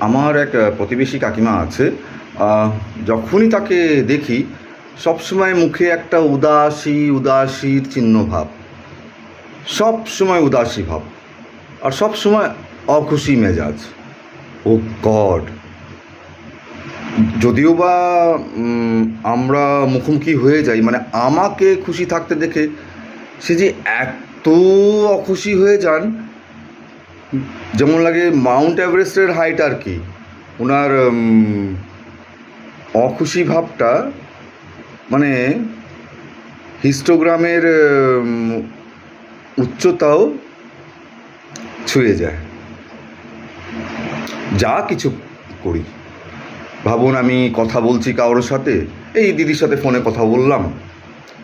আমার এক প্রতিবেশী কাকিমা আছে। যখনই তাকে দেখি সবসময় মুখে একটা উদাসীর চিহ্ন ভাব, সবসময় উদাসী ভাব, আর সবসময় অখুশি মেজাজ। ও গড! যদিও বা আমরা মুখোমুখি হয়ে যাই, মানে আমাকে খুশি থাকতে দেখে সে যে এত অখুশি হয়ে যান, যেমন লাগে মাউন্ট এভারেস্টের হাইট আর কি। ওনার অখুশি ভাবটা মানে হিস্টোগ্রামের উচ্চতাও ছুঁয়ে যায়। যা কিছু করি, ভাবুন আমি কথা বলছি কারোর সাথে, এই দিদির সাথে ফোনে কথা বললাম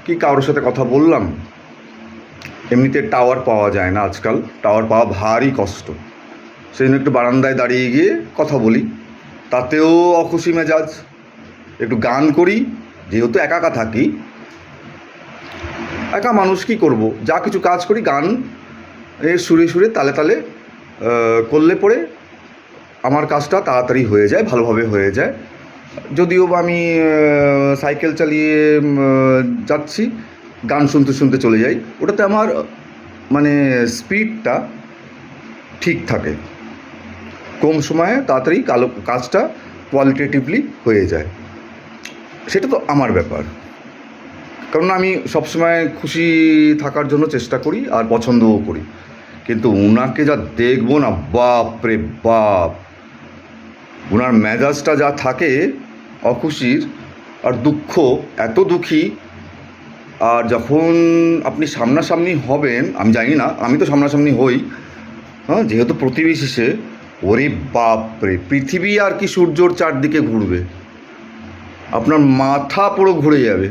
কি কারোর সাথে কথা বললাম, এমনিতে টাওয়ার পাওয়া যায় না আজকাল, টাওয়ার পাওয়া ভারী কষ্ট। সেই জন্য একটু বারান্দায় দাঁড়িয়ে গিয়ে কথা বলি, তাতেও অখুশি মেজাজ। একটু গান করি, যেহেতু একা একা থাকি, একা মানুষ কী করব, যা কিছু কাজ করি গান এর সুরে সুরে তালে তালে করলে পরে আমার কাজটা তাড়াতাড়ি হয়ে যায়, ভালোভাবে হয়ে যায়। যদিও বা আমি সাইকেল চালিয়ে যাচ্ছি, গান শুনতে শুনতে চলে যাই, ওটাতে আমার মানে স্পিডটা ঠিক থাকে, কম সময়ে তাড়াতাড়ি কাজটা কোয়ালিটেটিভলি হয়ে যায়। সেটা তো আমার ব্যাপার, কারণ আমি সবসময় খুশি থাকার জন্য চেষ্টা করি আর পছন্দও করি। কিন্তু ওনাকে যা দেখবো না, বাপ রে বাপ, ওনার মেজাজটা যা থাকে অখুশির আর দুঃখ, এত দুঃখী। আর যখন আপনি সামনাসামনি হবেন, আমি জানি না, আমি তো সামনাসামনি হই, হ্যাঁ, যেহেতু প্রতিবেশী সে, ওরে বাপ রে, পৃথিবী আর কি সূর্যর চারদিকে ঘুরবে, আপনার মাথা পুরো ঘুরে যাবে।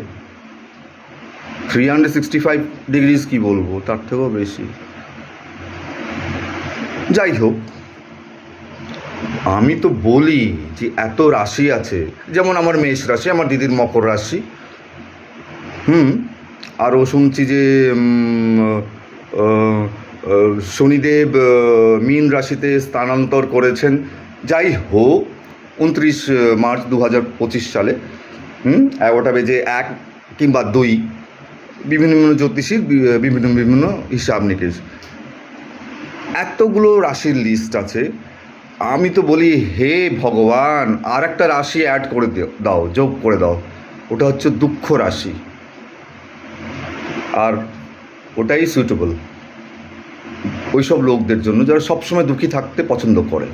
365 ডিগ্রিজ কি বলবো, তার থেকেও বেশি। যাই হোক, আমি তো বলি যে এত রাশি আছে, যেমন আমার মেষ রাশি, আমার দিদির মকর রাশি, আরও শুনছি যে শনিদেব মীন রাশিতে স্থানান্তর করেছেন। যাই হোক, 29 মার্চ 2025 সালে 11:01 কিংবা 2, বিভিন্ন বিভিন্ন জ্যোতিষীর বিভিন্ন হিসাব নিকেশ, এতগুলো রাশির লিস্ট আছে। আমি তো বলি হে ভগবান, আর একটা রাশি অ্যাড করে দাও, যোগ করে দাও, ওটা হচ্ছে দুঃখ রাশি। আর ওটাই সুইটেবল ওই সব লোকদের জন্য যারা সবসময় দুঃখী থাকতে পছন্দ করে।